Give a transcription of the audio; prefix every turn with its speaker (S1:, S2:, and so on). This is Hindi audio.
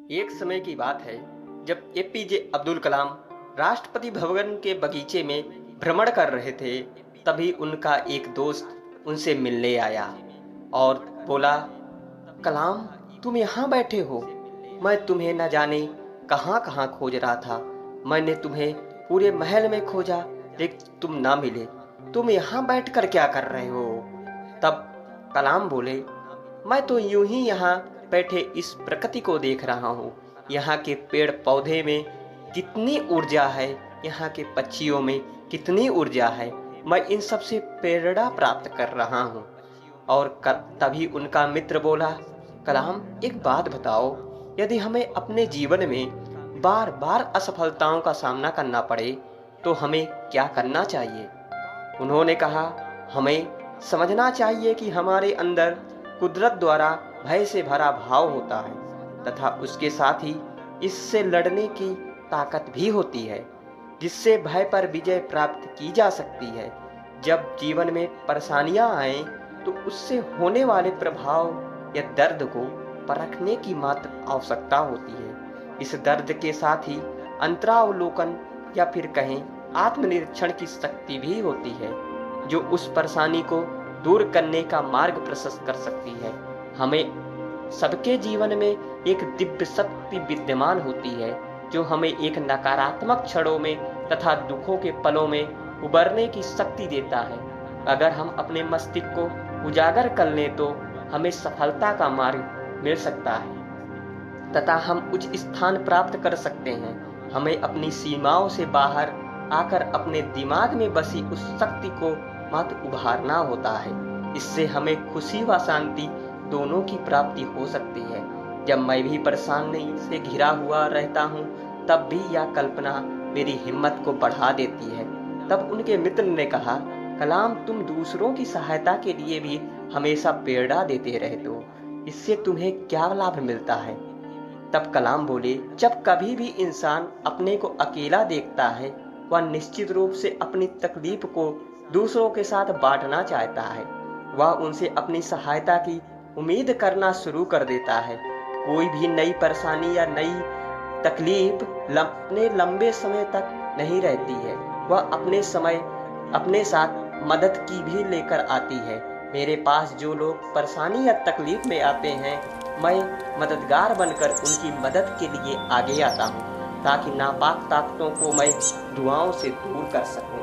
S1: एक समय की बात है जब एपीजे अब्दुल कलाम राष्ट्रपति भवन के बगीचे में भ्रमण कर रहे थे। तभी उनका एक दोस्त उनसे मिलने आया और बोला, कलाम, तुम यहाँ बैठे हो? मैं तुम्हें न जाने कहाँ कहाँ खोज रहा था। मैंने तुम्हें पूरे महल में खोजा लेकिन तुम ना मिले। तुम यहाँ बैठकर क्या कर रहे हो? तब कलाम बोले, मैं तो यूं ही यहाँ बैठे इस प्रकृति को देख रहा हूँ। यहाँ के पेड़ पौधे में कितनी ऊर्जा है, यहाँ के पक्षियों में कितनी ऊर्जा है। मैं इन सब से प्रेरणा प्राप्त कर रहा हूँ। और तभी उनका मित्र बोला, कलाम, एक बात बताओ, यदि हमें अपने जीवन में बार बार असफलताओं का सामना करना पड़े तो हमें क्या करना चाहिए? उन्होंने कहा, हमें समझना चाहिए कि हमारे अंदर कुदरत द्वारा भय से भरा भाव होता है तथा उसके साथ ही इससे लड़ने की ताकत भी होती है, जिससे भय पर विजय प्राप्त की जा सकती है। जब जीवन में परेशानियां आएं तो उससे होने वाले प्रभाव या दर्द को परखने की मात्र आवश्यकता होती है। इस दर्द के साथ ही अंतरावलोकन या फिर कहें आत्मनिरीक्षण की शक्ति भी होती है, जो उस परेशानी को दूर करने का मार्ग प्रशस्त कर सकती है। हमें सबके जीवन में एक दिव्य शक्ति विद्यमान होती है जो हमें एक नकारात्मक क्षणों में तथा दुखों के पलों में उबरने की शक्ति देता है। अगर हम अपने मस्तिष्क को उजागर कर लें तो हमें सफलता का मार्ग मिल सकता है तथा हम उच्च स्थान प्राप्त कर सकते हैं। हमें अपनी सीमाओं से बाहर आकर अपने दिमाग में बसी उस शक्ति को मात्र उभारना होता है। इससे हमें खुशी व शांति दोनों की प्राप्ति हो सकती है। जब मैं भी परेशानी से घिरा हुआ रहता हूँ तब भी यह कल्पना मेरी हिम्मत को बढ़ा देती है। तब उनके मित्र ने कहा, कलाम, तुम दूसरों की सहायता के लिए भी हमेशा प्रेरणा देते रहते हो, इससे तुम्हें क्या लाभ मिलता है? तब कलाम बोले, जब कभी भी इंसान अपने को अकेला देखता है वह निश्चित रूप से अपनी तकलीफ को दूसरों के साथ बांटना चाहता है। वह उनसे अपनी सहायता की उम्मीद करना शुरू कर देता है। कोई भी नई परेशानी या नई तकलीफ अपने लंबे समय तक नहीं रहती है, वह अपने साथ मदद की भी लेकर आती है। मेरे पास जो लोग परेशानी या तकलीफ में आते हैं, मैं मददगार बनकर उनकी मदद के लिए आगे आता हूँ ताकि नापाक ताकतों को मैं दुआओं से दूर कर सकूँ।